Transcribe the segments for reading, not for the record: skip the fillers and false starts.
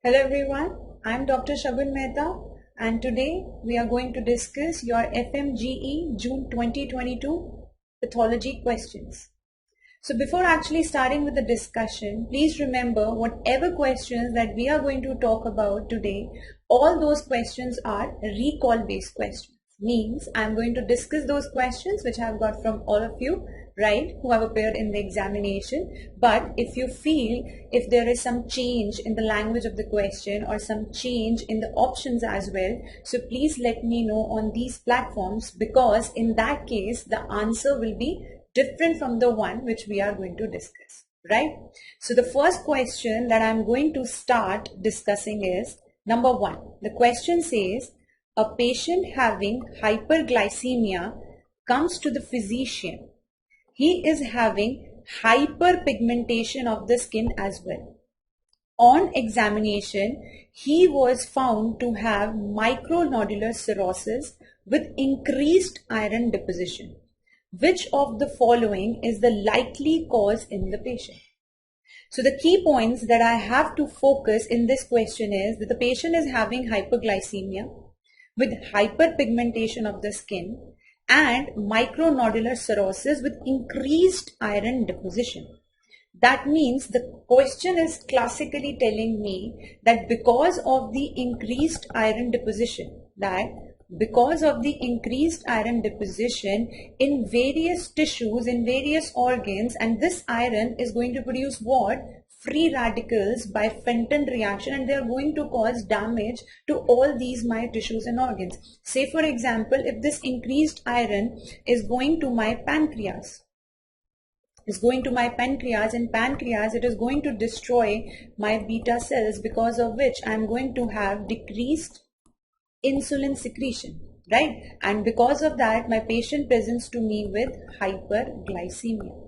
Hello everyone, I am Dr. Shagun Mehta and today we are going to discuss your FMGE June 2022 pathology questions. So before actually starting with the discussion, please remember whatever questions that we are going to talk about today, all those questions are recall based questions. Means I am going to discuss those questions which I have got from all of you, right, who have appeared in the examination. But if you feel if there is some change in the language of the question or some change in the options as well, so please let me know on these platforms, because in that case the answer will be different from the one which we are going to discuss, right? So the first question that I'm going to start discussing is number 1. The question says, a patient having hyperglycemia comes to the physician. He is having hyperpigmentation of the skin as well. On examination, he was found to have micronodular cirrhosis with increased iron deposition. Which of the following is the likely cause in the patient? So the key points that I have to focus in this question is that the patient is having hyperglycemia with hyperpigmentation of the skin and micronodular cirrhosis with increased iron deposition. That means the question is classically telling me that because of the increased iron deposition, in various tissues, in various organs, and this iron is going to produce what? Free radicals by Fenton reaction, and they are going to cause damage to all these my tissues and organs. Say for example, if this increased iron is going to my pancreas, in pancreas it is going to destroy my beta cells, because of which I am going to have decreased insulin secretion, right? And because of that my patient presents to me with hyperglycemia.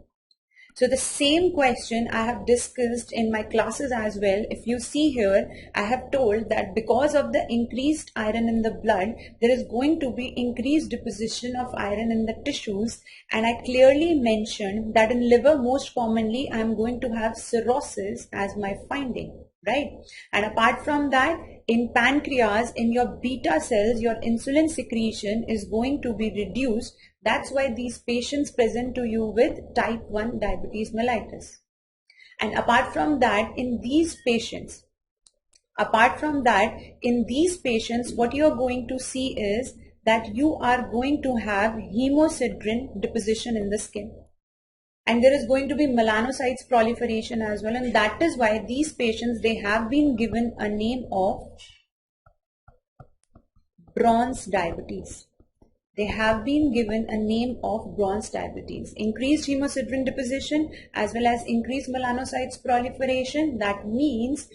So the same question I have discussed in my classes as well. If you see here, I have told that because of the increased iron in the blood, there is going to be increased deposition of iron in the tissues, and I clearly mentioned that in liver most commonly I am going to have cirrhosis as my finding, right? And apart from that, in pancreas, in your beta cells, your insulin secretion is going to be reduced. That's why these patients present to you with type 1 diabetes mellitus. And apart from that, in these patients, what you are going to see is that you are going to have hemosiderin deposition in the skin. And there is going to be melanocytes proliferation as well. And that is why these patients, they have been given a name of bronze diabetes. Increased hemosiderin deposition as well as increased melanocytes proliferation. That means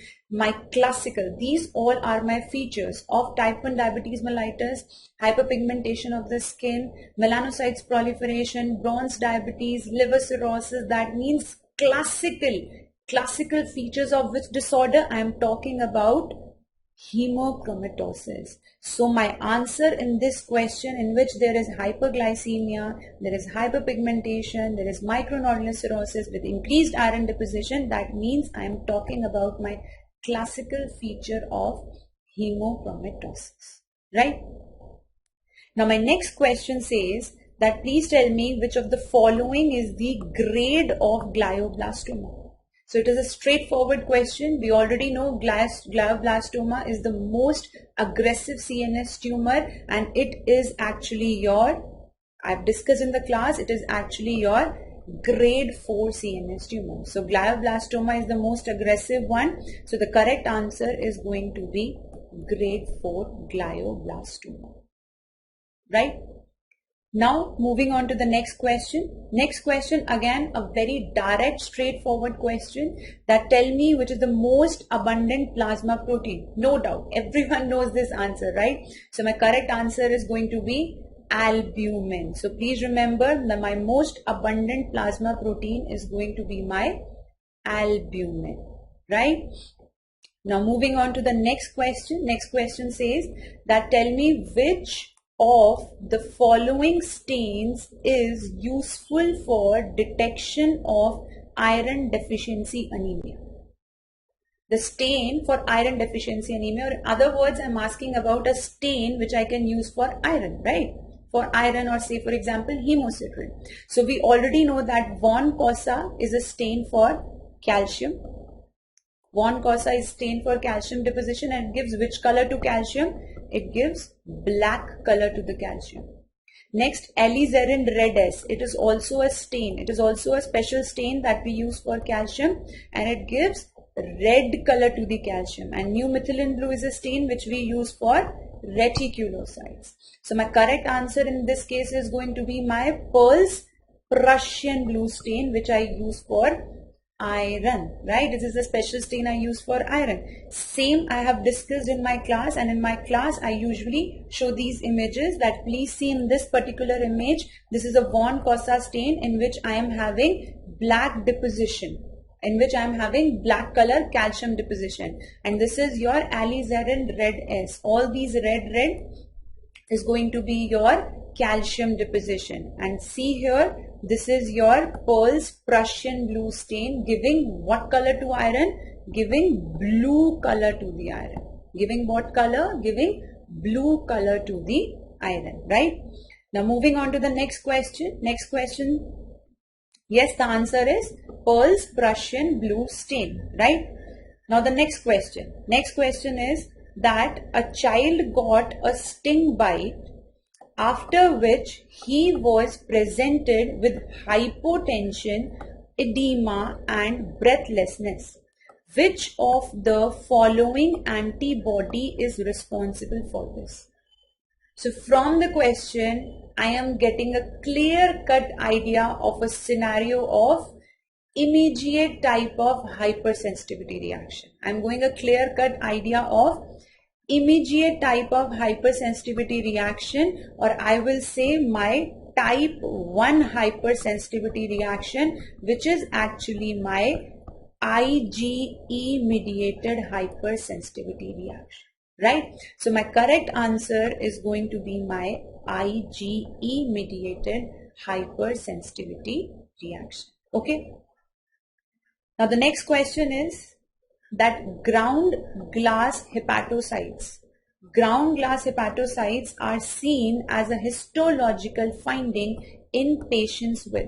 these all are my features of type 1 diabetes mellitus: hyperpigmentation of the skin, melanocytes proliferation, bronze diabetes, liver cirrhosis. That means classical features of which disorder? I am talking about hemochromatosis. So my answer in this question, in which there is hyperglycemia, there is hyperpigmentation, there is micronodular cirrhosis with increased iron deposition, that means I am talking about my classical feature of hemochromatosis, right? Now my next question says that please tell me which of the following is the grade of glioblastoma. So it is a straightforward question. We already know glioblastoma is the most aggressive CNS tumor, and it is actually your, I've discussed in the class, it is actually your grade 4 CNS tumor. So glioblastoma is the most aggressive one. So the correct answer is going to be grade 4 glioblastoma, right? Now moving on to the next question. Next question, again a very direct, straightforward question, that tell me which is the most abundant plasma protein. No doubt, everyone knows this answer, right? So my correct answer is going to be albumin. So please remember that my most abundant plasma protein is going to be my albumin, right? Now moving on to the next question. Next question says that tell me which of the following stains is useful for detection of iron deficiency anemia. the stain for iron deficiency anemia, or in other words, I'm asking about a stain which I can use for iron, right? For iron, or say for example hemosiderin. So we already know that von Cosa is a stain for calcium. Von Cosa is stain for calcium deposition, and gives which color to calcium? It gives black color to the calcium. Next, alizarin red S. It is also a stain. It is also a special stain that we use for calcium, and it gives red color to the calcium. And new methylene blue is a stain which we use for reticulocytes. So my correct answer in this case is going to be my Pearl's Prussian blue stain, which I use for iron, right? This is a special stain I use for iron. Same I have discussed in my class, and in my class I usually show these images. That please see in this particular image, this is a von Cosa stain in which I am having black deposition, in which I am having black color calcium deposition, and this is your alizarin red S. All these red is going to be your calcium deposition. And see here, this is your Pearl's Prussian blue stain, giving what color to iron? Giving blue color to the iron. Giving what color? Giving blue color to the iron, right? Now moving on to the next question. Next question. Yes, the answer is Pearl's Prussian blue stain, right? Now the next question. Next question is that a child got a sting bite, after which he was presented with hypotension, edema and breathlessness. Which of the following antibody is responsible for this? So from the question, I am getting a clear-cut idea of a scenario of immediate type of hypersensitivity reaction. I'm going a clear-cut idea of immediate type of hypersensitivity reaction, or I will say my type 1 hypersensitivity reaction, which is actually my IgE mediated hypersensitivity reaction, right? So my correct answer is going to be my IgE mediated hypersensitivity reaction. Okay. Now the next question is that ground glass hepatocytes. Ground glass hepatocytes are seen as a histological finding in patients with.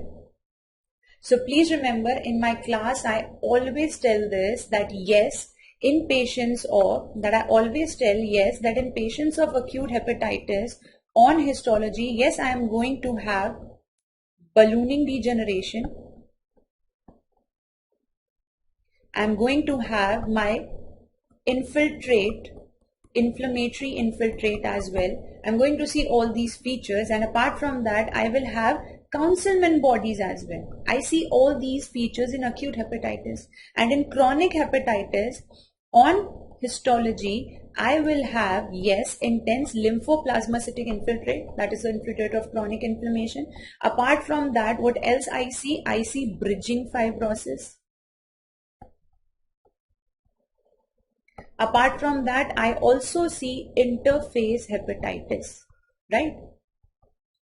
So please remember, in my class I always tell this, that yes, in patients of, that I always tell yes, that in patients of acute hepatitis on histology, yes, I am going to have ballooning degeneration. I'm going to have my infiltrate, inflammatory infiltrate as well. I'm going to see all these features, and apart from that, I will have Councilman bodies as well. I see all these features in acute hepatitis, and in chronic hepatitis on histology, I will have, yes, intense lymphoplasmacytic infiltrate, that is the infiltrate of chronic inflammation. Apart from that, what else I see? I see bridging fibrosis. Apart from that, I also see interface hepatitis, right?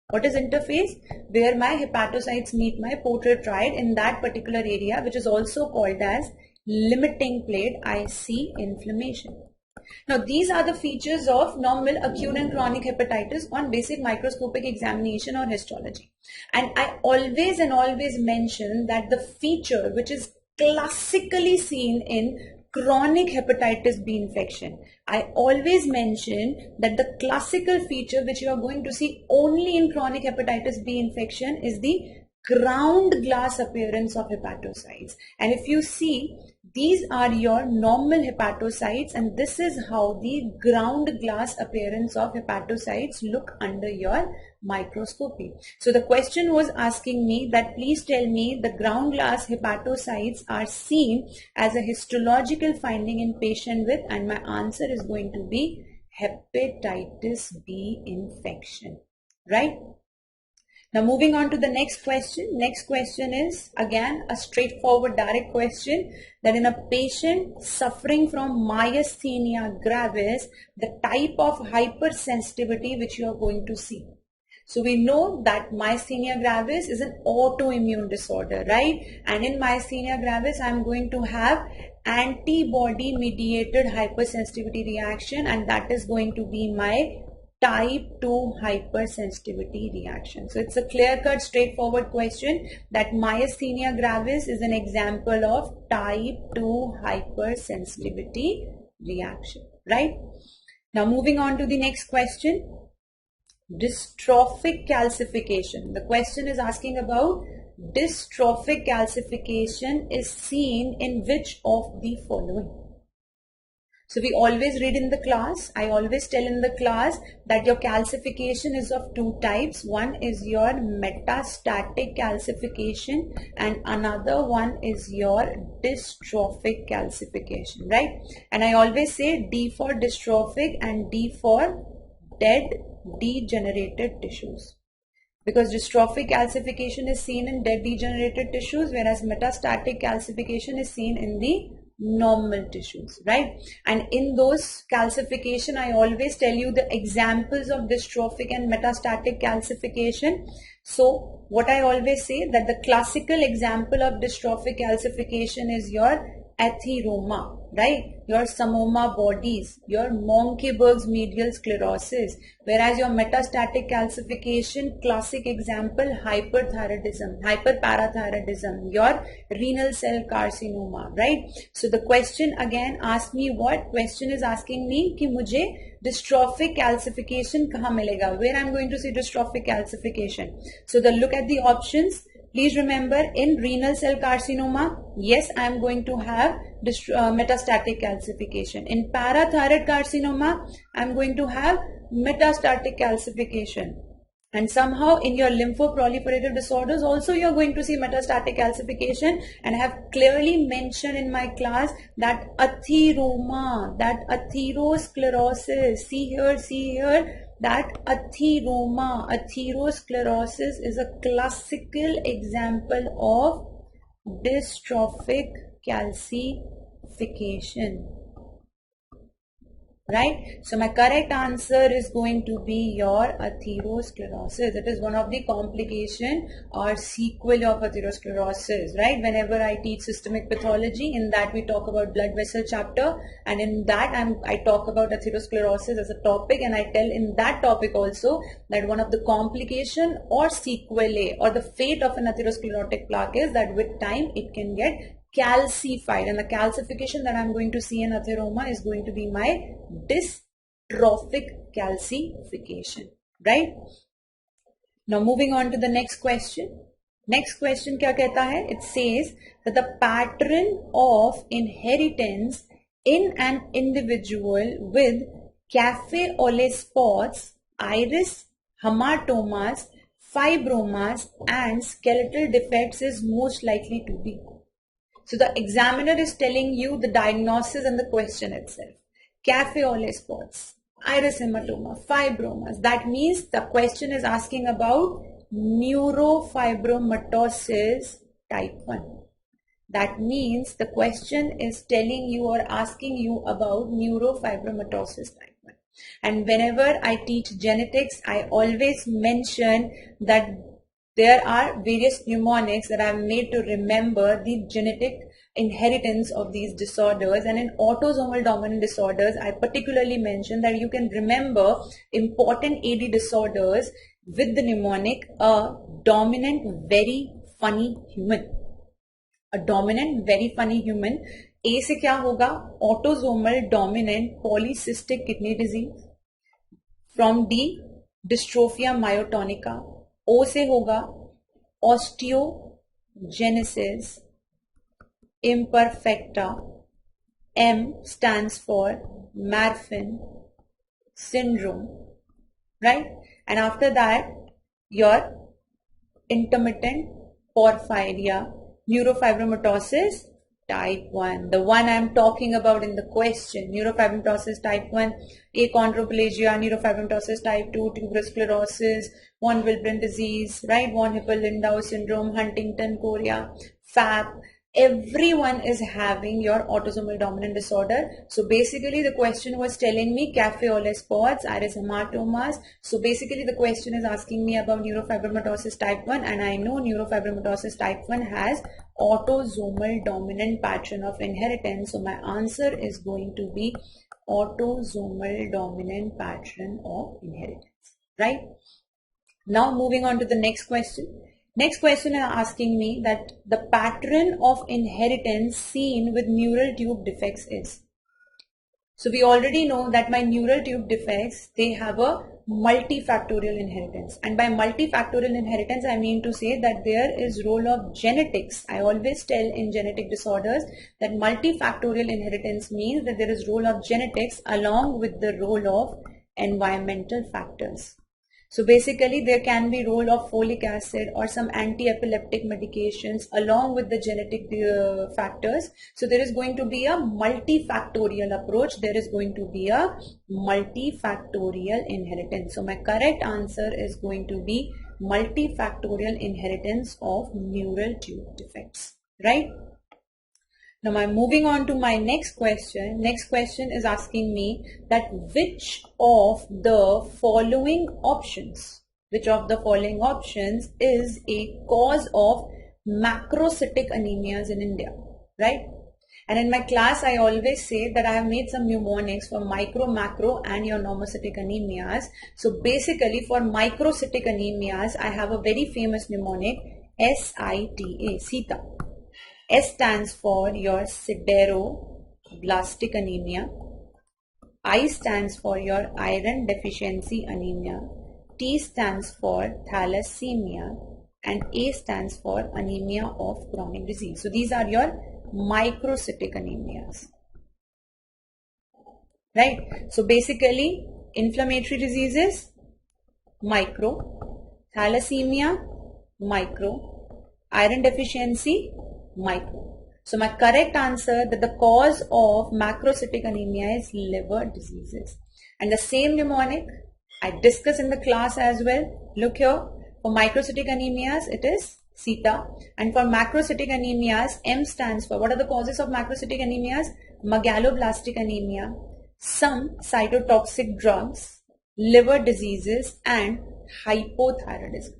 What is interface? Where my hepatocytes meet my potrotride in that particular area, which is also called as limiting plate. I see inflammation. Now these are the features of normal acute and chronic hepatitis on basic microscopic examination or histology. And I always mention that the feature which is classically seen in chronic hepatitis B infection, I always mention that the classical feature which you are going to see only in chronic hepatitis B infection is the ground glass appearance of hepatocytes. And if you see, these are your normal hepatocytes, and this is how the ground glass appearance of hepatocytes look under your microscopy. So the question was asking me that please tell me the ground glass hepatocytes are seen as a histological finding in patient with, and my answer is going to be hepatitis B infection, right? Now moving on to the next question. Next question is again a straightforward direct question, that in a patient suffering from myasthenia gravis, the type of hypersensitivity which you are going to see. So we know that myasthenia gravis is an autoimmune disorder, right? And in myasthenia gravis, I am going to have antibody mediated hypersensitivity reaction, and that is going to be my type 2 hypersensitivity reaction. So it's a clear-cut, straightforward question that myasthenia gravis is an example of type 2 hypersensitivity reaction, right? Now moving on to the next question. Dystrophic calcification. The question is asking about dystrophic calcification is seen in which of the following? So we always read in the class, I always tell in the class that your calcification is of two types. One is your metastatic calcification and another one is your dystrophic calcification, right? And I always say D for dystrophic and D for dead degenerated tissues. Because dystrophic calcification is seen in dead degenerated tissues, whereas metastatic calcification is seen in the normal tissues, right? And in those calcification, I always tell you the examples of dystrophic and metastatic calcification. So what I always say that the classical example of dystrophic calcification is your atheroma, right? Your Samoma bodies, your Monckeberg's medial sclerosis, whereas your metastatic calcification, classic example, hyperparathyroidism, your renal cell carcinoma, right? So the question again asks me what? Question is asking me कि मुझे dystrophic calcification कहाँ मिलेगा? Where I'm going to see dystrophic calcification? So the look at the options. Please remember, in renal cell carcinoma, yes, I am going to have metastatic calcification. In parathyroid carcinoma, I am going to have metastatic calcification. And somehow in your lymphoproliferative disorders also you are going to see metastatic calcification. And I have clearly mentioned in my class that atheroma, that atherosclerosis, see here, that atherosclerosis is a classical example of dystrophic calcification, right? So my correct answer is going to be your atherosclerosis. It is one of the complication or sequel of atherosclerosis, right? Whenever I teach systemic pathology, in that we talk about blood vessel chapter, and in that I talk about atherosclerosis as a topic, and I tell in that topic also that one of the complication or sequelae or the fate of an atherosclerotic plaque is that with time it can get calcified, and the calcification that I'm going to see in atheroma is going to be my dystrophic calcification, right? Now moving on to the next question. Next question क्या कहता है? It says that the pattern of inheritance in an individual with cafe au lait spots, iris, hematomas, fibromas and skeletal defects is most likely to be. So the examiner is telling you the diagnosis and the question itself. Cafe au lait spots, iris hematoma, fibromas. That means the question is asking about neurofibromatosis type 1. That means the question is telling you or asking you about neurofibromatosis type 1. And whenever I teach genetics, I always mention that there are various mnemonics that I have made to remember the genetic inheritance of these disorders, and in autosomal dominant disorders I particularly mention that you can remember important AD disorders with the mnemonic a dominant very funny human. A dominant very funny human. A से क्या होगा? Autosomal dominant polycystic kidney disease. From D, dystrophia myotonica. O से होगा osteogenesis imperfecta. M stands for Marfan syndrome, right? And after that, your intermittent porphyria, neurofibromatosis type 1. The one I am talking about in the question, neurofibromatosis type 1, achondroplasia, neurofibromatosis type 2, tuberous sclerosis, von Willebrand disease, right? Von Hippel-Lindau syndrome, Huntington chorea, FAP, everyone is having your autosomal dominant disorder. So basically the question was telling me cafe au lait spots, iris hematomas. So basically the question is asking me about neurofibromatosis type 1, and I know neurofibromatosis type 1 has autosomal dominant pattern of inheritance. So my answer is going to be autosomal dominant pattern of inheritance, right? Now moving on to the next question. Next question is asking me that the pattern of inheritance seen with neural tube defects is. So we already know that my neural tube defects, they have a multifactorial inheritance, and by multifactorial inheritance I mean to say that there is role of genetics. I always tell in genetic disorders that multifactorial inheritance means that there is role of genetics along with the role of environmental factors. So basically there can be role of folic acid or some anti-epileptic medications along with the genetic factors. So there is going to be a multifactorial approach. There is going to be a multifactorial inheritance. So my correct answer is going to be multifactorial inheritance of neural tube defects, right? Now I'm moving on to my next question. Next question is asking me that which of the following options is a cause of macrocytic anemias in India, right? And in my class I always say that I have made some mnemonics for micro, macro and your normocytic anemias. So basically for microcytic anemias I have a very famous mnemonic, SITA, SITA. S stands for your sideroblastic anemia, I stands for your iron deficiency anemia, T stands for thalassemia, and A stands for anemia of chronic disease. So these are your microcytic anemias, right? So basically inflammatory diseases, micro, thalassemia, micro, iron deficiency, micro. So my correct answer that the cause of macrocytic anemia is liver diseases. And the same mnemonic I discussed in the class as well. Look here, for microcytic anemias it is SITA, and for macrocytic anemias M stands for, what are the causes of macrocytic anemias? Megaloblastic anemia, some cytotoxic drugs, liver diseases and hypothyroidism.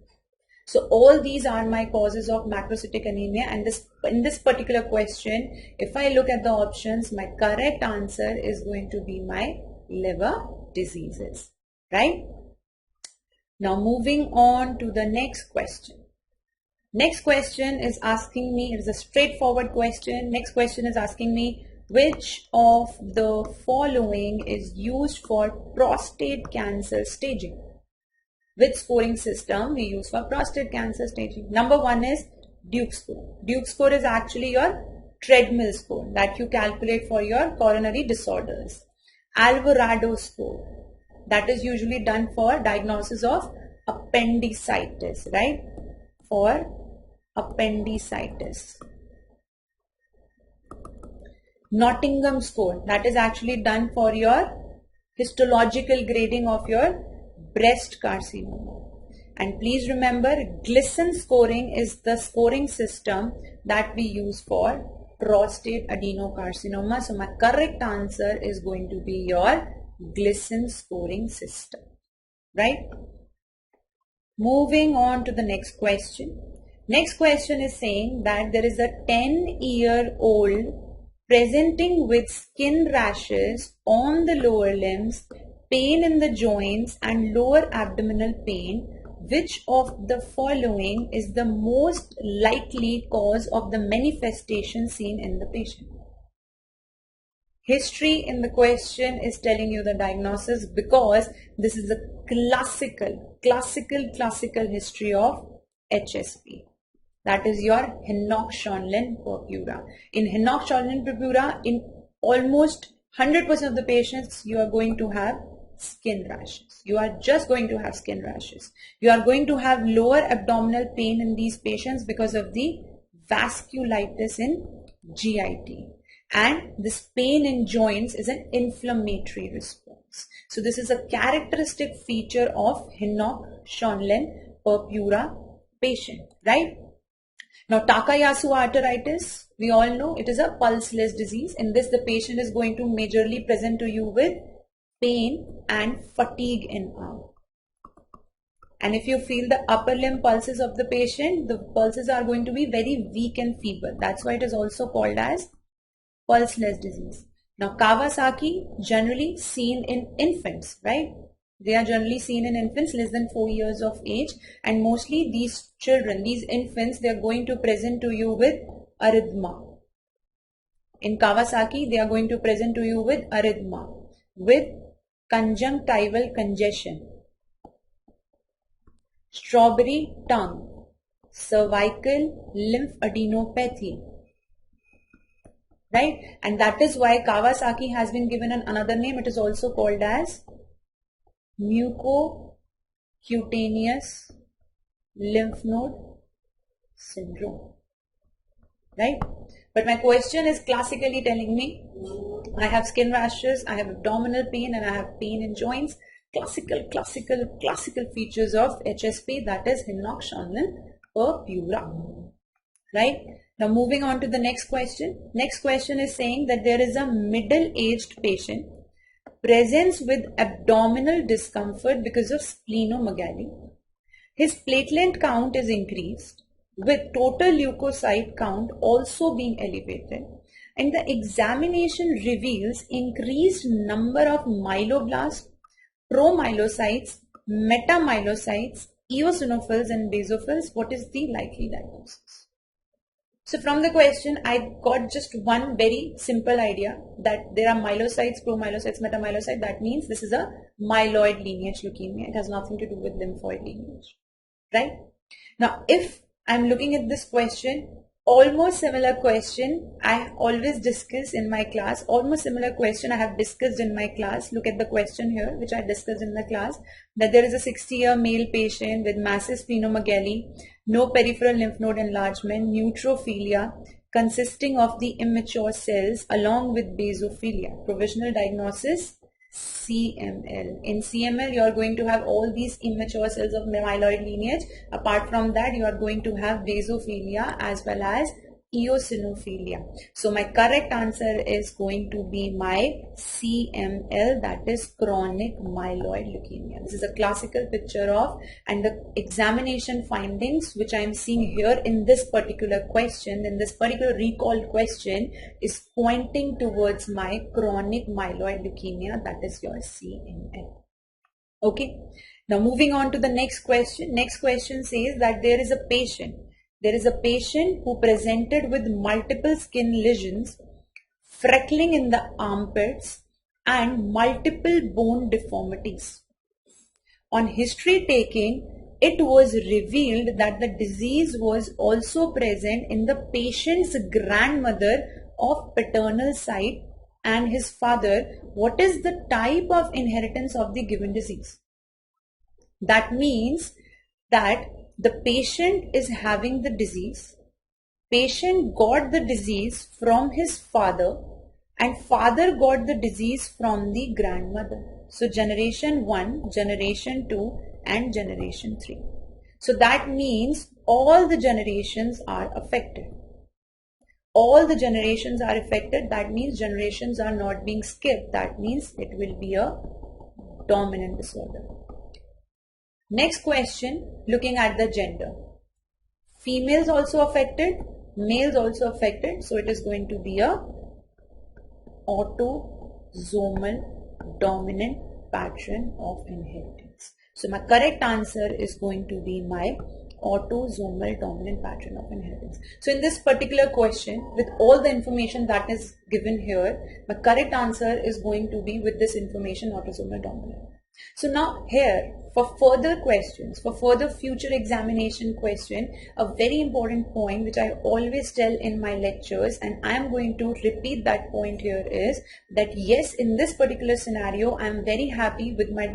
So all these are my causes of macrocytic anemia, and in this particular question, if I look at the options, my correct answer is going to be my liver diseases, right? Now moving on to the next question. Next question is asking me, it is a straightforward question. Next question is asking me, which of the following is used for prostate cancer staging? Which scoring system we use for prostate cancer staging? Number one is Duke score. Duke score is actually your treadmill score that you calculate for your coronary disorders. Alvarado score, that is usually done for diagnosis of appendicitis, right? For appendicitis. Nottingham score, that is actually done for your histological grading of your breast carcinoma. And please remember, Gleason scoring is the scoring system that we use for prostate adenocarcinoma. So my correct answer is going to be your Gleason scoring system, right? Moving on to the next question. Next question is saying that there is a 10-year-old presenting with skin rashes on the lower limbs, pain in the joints and lower abdominal pain. Which of the following is the most likely cause of the manifestation seen in the patient? History in the question is telling you the diagnosis, because this is a classical history of HSP. That is your Henoch-Schönlein purpura. In Henoch-Schönlein purpura, in almost 100% of the patients, you are going to have skin rashes. You are just going to have skin rashes. You are going to have lower abdominal pain in these patients because of the vasculitis in GIT. And this pain in joints is an inflammatory response. So this is a characteristic feature of Henoch-Schönlein purpura patient, right? Now, Takayasu Arteritis, we all know it is a pulseless disease. In this, the patient is going to majorly present to you with pain and fatigue in arm. And if you feel the upper limb pulses of the patient, the pulses are going to be very weak and feeble. That's why it is also called as pulseless disease. Now, Kawasaki generally seen in infants, right? They are generally seen in infants less than 4 years of age, and mostly these children, these infants, they are going to present to you with arrhythmia. In Kawasaki, they are going to present to you with arrhythmia, with conjunctival congestion, strawberry tongue, cervical lymphadenopathy, right? And that is why Kawasaki has been given another name. It is also called as mucocutaneous lymph node syndrome, right? But my question is classically telling me I have skin rashes, I have abdominal pain, and I have pain in joints. Classical features of HSP, that is Hinox-Schönlein purpura, right? Now moving on to the next question. Next question is saying that there is a middle-aged patient presents with abdominal discomfort because of splenomegaly. His platelet count is increased with total leukocyte count also being elevated, and the examination reveals increased number of myeloblasts, promyelocytes, metamyelocytes, eosinophils and basophils. What is the likely diagnosis? So from the question, I got just one very simple idea that there are myelocytes, promyelocytes, metamyelocytes. That means this is a myeloid lineage leukemia. It has nothing to do with lymphoid lineage, right? Now, if I'm looking at this question, almost similar question I always discuss in my class, almost similar question I have discussed in my class. Look at the question here, which I discussed in the class, that there is a 60-year male patient with massive splenomegaly, no peripheral lymph node enlargement, neutrophilia consisting of the immature cells along with basophilia. Provisional diagnosis CML. In CML, you are going to have all these immature cells of myeloid lineage. Apart from that, you are going to have basophilia as well as eosinophilia. So my correct answer is going to be my CML, that is chronic myeloid leukemia. This is a classical picture of, and the examination findings which I am seeing here in this particular question, in this particular recalled question, is pointing towards my chronic myeloid leukemia, that is your CML. Okay. Now moving on to the next question. Next question says that there is a patient who presented with multiple skin lesions, freckling in the armpits, and multiple bone deformities. On history taking, it was revealed that the disease was also present in the patient's grandmother of paternal side and his father. What is the type of inheritance of the given disease? That means that the patient is having the disease, patient got the disease from his father, and father got the disease from the grandmother. So generation 1, generation 2 and generation 3. So that means all the generations are affected. All the generations are affected. That means generations are not being skipped. That means it will be a dominant disorder. Next question, looking at the gender. Females also affected, males also affected. So it is going to be a autosomal dominant pattern of inheritance. So my correct answer is going to be my autosomal dominant pattern of inheritance. So in this particular question, with all the information that is given here, my correct answer is going to be with this information, autosomal dominant. So now here, for further questions, for further future examination question, a very important point which I always tell in my lectures, and I am going to repeat that point here, is that yes, in this particular scenario, I am very happy with my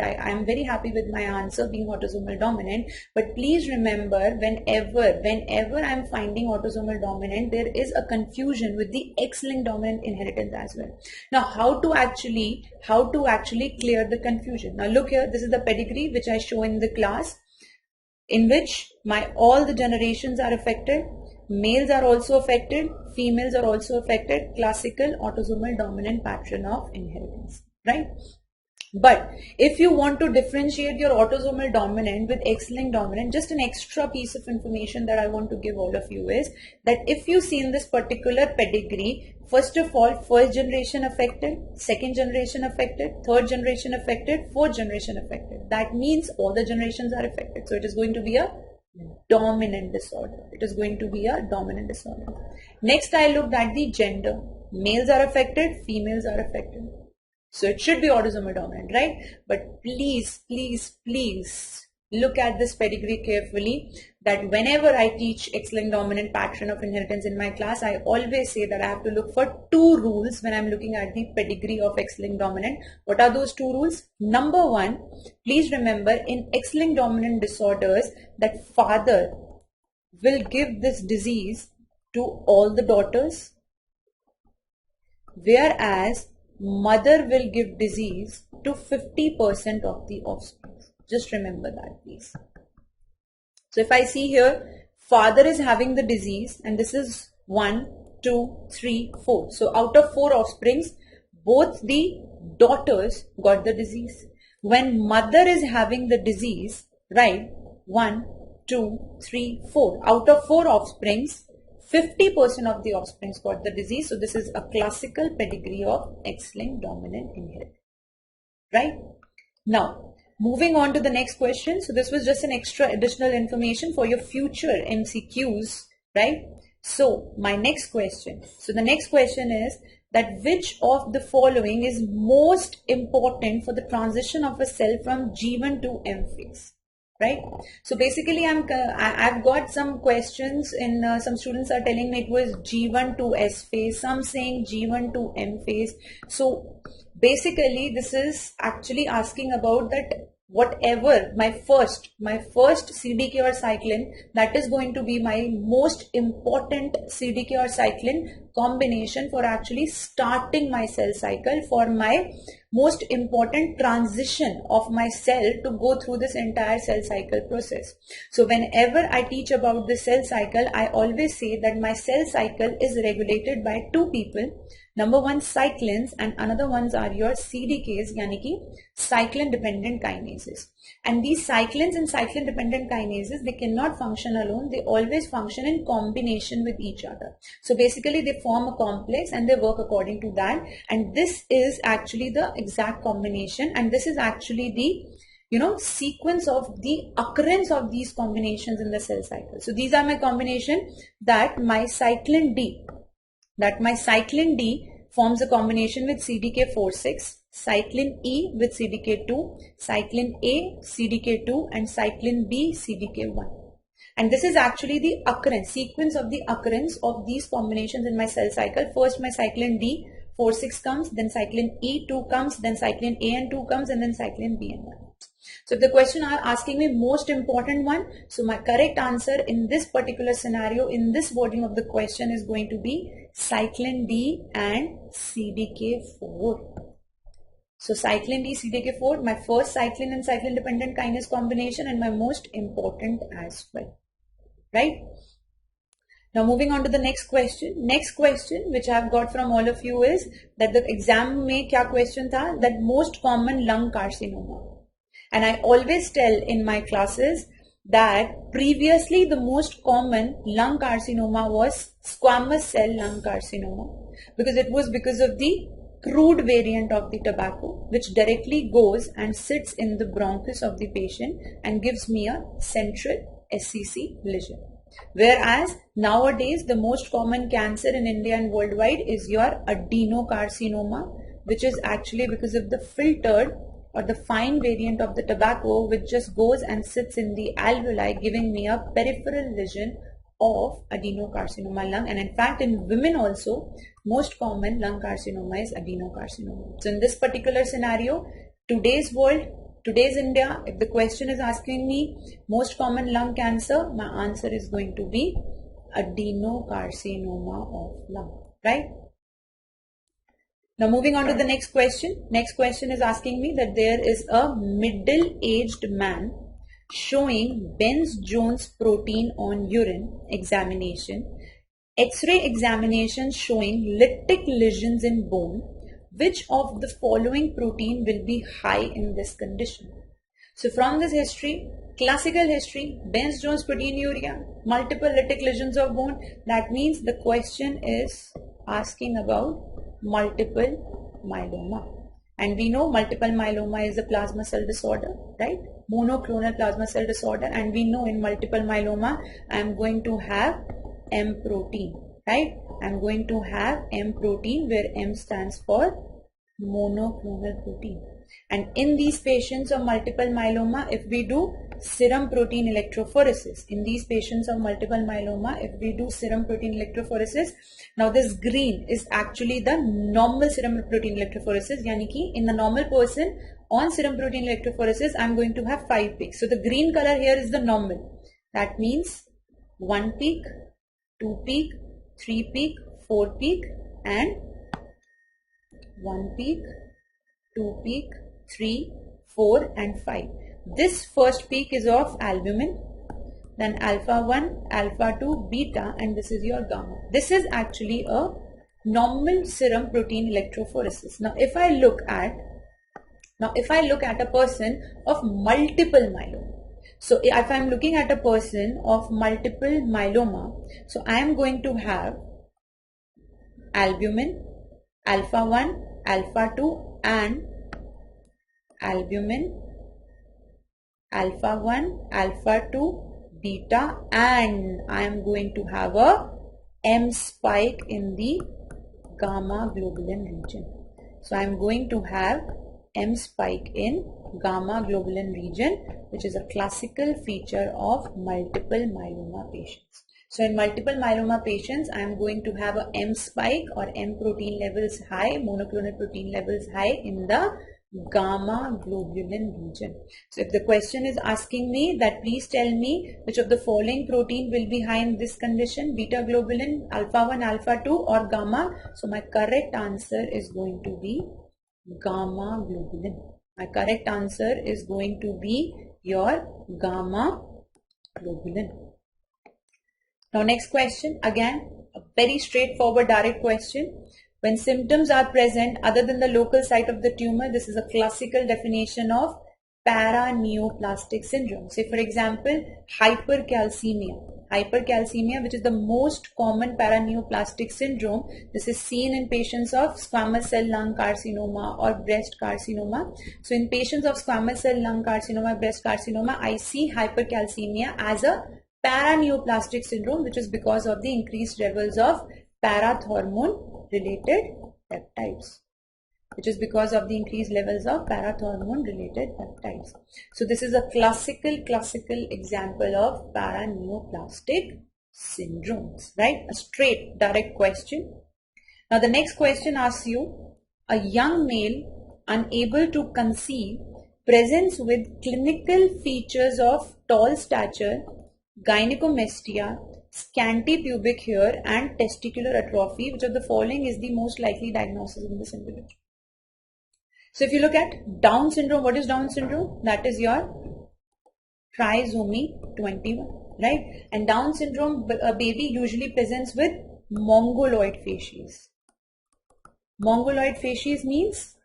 answer being autosomal dominant. But please remember, whenever I am finding autosomal dominant, there is a confusion with the X-linked dominant inheritance as well. Now, how to actually clear the confusion? Now look here, this is the pedigree which I show in the class, in which all the generations are affected. males are also affected, females are also affected, classical autosomal dominant pattern of inheritance, right? But if you want to differentiate your autosomal dominant with X-linked dominant, just an extra piece of information that I want to give all of you is that if you see in this particular pedigree, first of all, first generation affected, second generation affected, third generation affected, fourth generation affected. That means all the generations are affected. So it is going to be a dominant disorder. It is going to be a dominant disorder. Next, I looked at the gender. Males are affected, females are affected. So it should be autosomal dominant, right? But please, please, please look at this pedigree carefully, that whenever I teach X-linked dominant pattern of inheritance in my class, I always say that I have to look for two rules when I'm looking at the pedigree of X-linked dominant. What are those two rules? Number one, please remember in X-linked dominant disorders that father will give this disease to all the daughters, whereas mother will give disease to 50% of the offspring. Just remember that, please. So if I see here, father is having the disease, and this is 1, 2, 3, 4. So out of 4 offsprings, both the daughters got the disease. When mother is having the disease, right, 1, 2, 3, 4. Out of 4 offsprings, 50% of the offspring got the disease. So this is a classical pedigree of X-linked dominant inheritance, right? Now, moving on to the next question. So this was just an extra additional information for your future MCQs, right? So my next question. So the next question is that which of the following is most important for the transition of a cell from G1 to M phase? Right. So basically I've got some questions in some students are telling me it was G1 to S phase, some saying G1 to M phase. So basically this is actually asking about that whatever my first CDK or cyclin, that is going to be my most important CDK or cyclin combination for actually starting my cell cycle, for my most important transition of my cell to go through this entire cell cycle process. So whenever I teach about the cell cycle, I always say that my cell cycle is regulated by two people. Number one, cyclins, and another ones are your CDKs, yani ki cyclin dependent kinases. And these cyclins and cyclin dependent kinases, they cannot function alone. They always function in combination with each other. So basically they form a complex and they work according to that. And this is actually the exact combination, and this is actually the sequence of the occurrence of these combinations in the cell cycle. So these are my combination that my cyclin D forms a combination with CDK4/6, cyclin E with CDK2, cyclin A CDK2, and cyclin B CDK1. And this is actually the sequence of the occurrence of these combinations in my cell cycle. First my cyclin D4/6 comes, then cyclin E2 comes, then cyclin A and 2 comes, and then cyclin B and 1. So if the question are asking me most important one, so my correct answer in this particular scenario, in this wording of the question, is going to be cyclin D and CDK4. So cyclin D, CDK4, my first cyclin and cyclin dependent kinase combination, and my most important as well, right? Now moving on to the next question. Next question which I have got from all of you is that the exam mein kya question tha, that most common lung carcinoma. And I always tell in my classes that previously the most common lung carcinoma was squamous cell lung carcinoma, because it was because of the crude variant of the tobacco, which directly goes and sits in the bronchus of the patient and gives me a central SCC lesion. Whereas nowadays the most common cancer in India and worldwide is your adenocarcinoma, which is actually because of the filtered or the fine variant of the tobacco, which just goes and sits in the alveoli, giving me a peripheral lesion of adenocarcinoma lung. And in fact in women also, most common lung carcinoma is adenocarcinoma. So in this particular scenario, today's world, today's India, if the question is asking me most common lung cancer, my answer is going to be adenocarcinoma of lung, right? Now moving on to the next question. Next question is asking me that there is a middle-aged man showing Benz-Jones protein on urine examination, X-ray examination showing lytic lesions in bone, which of the following protein will be high in this condition? So from this history, classical history, Benz-Jones proteinuria, multiple lytic lesions of bone, that means the question is asking about multiple myeloma. And we know multiple myeloma is a plasma cell disorder, right? Monoclonal plasma cell disorder. And we know in multiple myeloma, I am going to have M protein, right? I am going to have M protein where M stands for monoclonal protein. And in these patients of multiple myeloma, if we do serum protein electrophoresis, now this green is actually the normal serum protein electrophoresis, yani ki in the normal person on serum protein electrophoresis, I am going to have 5 peaks. So the green color here is the normal. That means 1 peak, 2 peak, 3 peak, 4 peak and 1 peak, 2 peak, 3, 4 and 5. This first peak is of albumin, then alpha 1, alpha 2, beta, and this is your gamma. This is actually a normal serum protein electrophoresis. Now if I look at a person of multiple myeloma, so if I am looking at a person of multiple myeloma, so I am going to have albumin, alpha 1, alpha 2 and albumin, alpha 1, alpha 2, beta, and I am going to have a M spike in the gamma globulin region. So I am going to have M spike in gamma globulin region, which is a classical feature of multiple myeloma patients. So in multiple myeloma patients, I am going to have a M spike or M protein levels high, monoclonal protein levels high in the gamma globulin region. So if the question is asking me that please tell me which of the following protein will be high in this condition, beta globulin, alpha 1, alpha 2 or gamma, so my correct answer is going to be gamma globulin. My correct answer is going to be your gamma globulin. Now next question, again a very straightforward direct question. When symptoms are present other than the local site of the tumor, this is a classical definition of paraneoplastic syndrome. Say for example, hypercalcemia, which is the most common paraneoplastic syndrome. This is seen in patients of squamous cell lung carcinoma or breast carcinoma. So in patients of squamous cell lung carcinoma, breast carcinoma, I see hypercalcemia as a paraneoplastic syndrome, which is because of the increased levels of parathormone related peptides. So this is a classical example of paraneoplastic syndromes, right? A straight direct question. Now the next question asks you, a young male unable to conceive presents with clinical features of tall stature, gynecomastia, scanty pubic hair and testicular atrophy. Which of the following is the most likely diagnosis in this individual? So if you look at Down syndrome, what is Down syndrome? That is your trisomy 21, right? And Down syndrome baby usually presents with mongoloid facies. Mongoloid facies means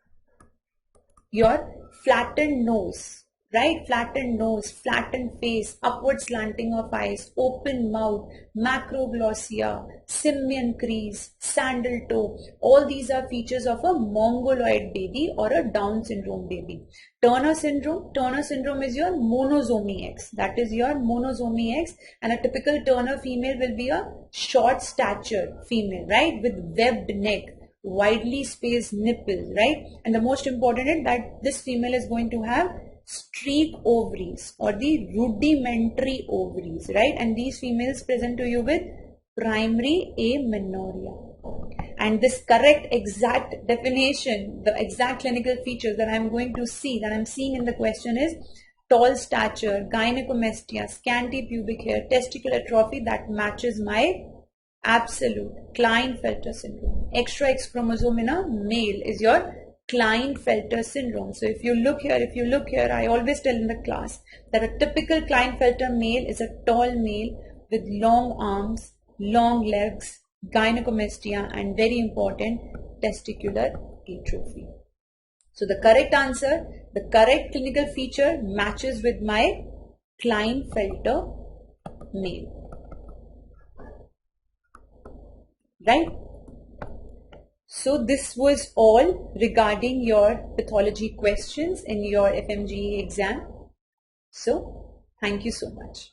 your flattened nose, right? Flattened nose, flattened face, upward slanting of eyes, open mouth, macroglossia, simian crease, sandal toe. All these are features of a mongoloid baby or a Down syndrome baby. Turner syndrome is your monosomy X. That is your monosomy X, and a typical Turner female will be a short stature female, right? With webbed neck, widely spaced nipples, right? And the most important is that this female is going to have streak ovaries or the rudimentary ovaries, right? And these females present to you with primary amenorrhea. And this correct exact definition, the exact clinical features that I'm going to see, that I'm seeing in the question is tall stature, gynecomastia, scanty pubic hair, testicular atrophy. That matches my absolute Klinefelter syndrome. Extra X chromosome in a male is your Klinefelter syndrome. So if you look here, I always tell in the class that a typical Klinefelter male is a tall male with long arms, long legs, gynecomastia, and very important, testicular atrophy. So the correct answer, the correct clinical feature matches with my Klinefelter male. Right? So this was all regarding your pathology questions in your FMGE exam. So thank you so much.